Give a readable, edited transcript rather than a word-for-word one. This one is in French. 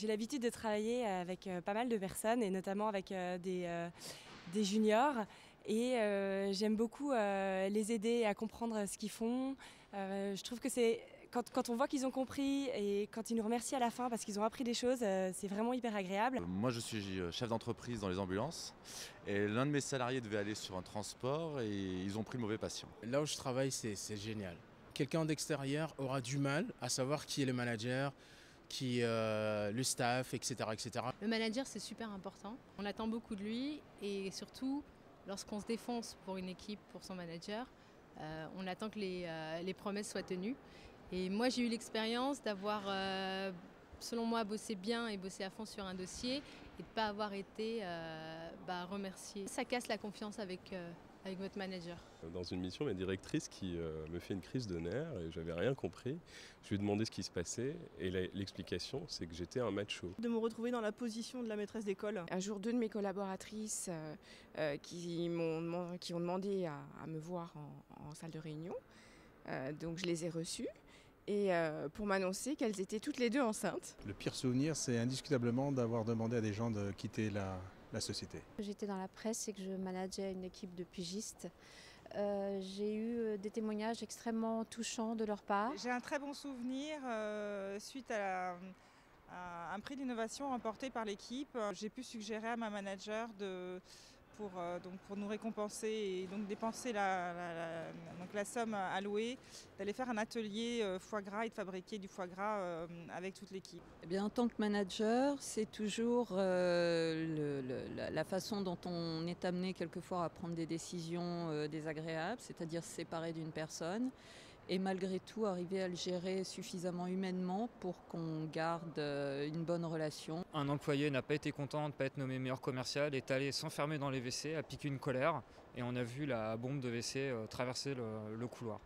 J'ai l'habitude de travailler avec pas mal de personnes et notamment avec des juniors et j'aime beaucoup les aider à comprendre ce qu'ils font. Je trouve que c'est quand on voit qu'ils ont compris et quand ils nous remercient à la fin parce qu'ils ont appris des choses, c'est vraiment hyper agréable. Moi je suis chef d'entreprise dans les ambulances et l'un de mes salariés devait aller sur un transport et ils ont pris le mauvais patient. Là où je travaille, c'est génial. Quelqu'un d'extérieur aura du mal à savoir qui est le manager, qui le staff, etc., etc. Le manager, c'est super important. On attend beaucoup de lui et surtout, lorsqu'on se défonce pour une équipe, pour son manager, on attend que les promesses soient tenues. Et moi, j'ai eu l'expérience d'avoir, selon moi, bossé bien et bossé à fond sur un dossier et de ne pas avoir été remercié. Ça casse la confiance avec votre manager. Dans une mission, ma directrice qui me fait une crise de nerfs et j'avais rien compris. Je lui ai demandé ce qui se passait et l'explication, c'est que j'étais un macho. De me retrouver dans la position de la maîtresse d'école. Un jour, deux de mes collaboratrices qui ont demandé à me voir en salle de réunion. Donc je les ai reçues et pour m'annoncer qu'elles étaient toutes les deux enceintes. Le pire souvenir, c'est indiscutablement d'avoir demandé à des gens de quitter la société. J'étais dans la presse et que je manageais une équipe de pigistes. J'ai eu des témoignages extrêmement touchants de leur part. J'ai un très bon souvenir suite à un prix d'innovation remporté par l'équipe. J'ai pu suggérer à ma manager pour nous récompenser et donc dépenser la somme allouée, d'aller faire un atelier foie gras et de fabriquer du foie gras avec toute l'équipe. Eh bien, en tant que manager, c'est toujours la façon dont on est amené quelquefois à prendre des décisions désagréables, c'est-à-dire se séparer d'une personne et malgré tout arriver à le gérer suffisamment humainement pour qu'on garde une bonne relation. Un employé n'a pas été content de ne pas être nommé meilleur commercial, est allé s'enfermer dans les WC, a piqué une colère et on a vu la bombe de WC traverser le couloir.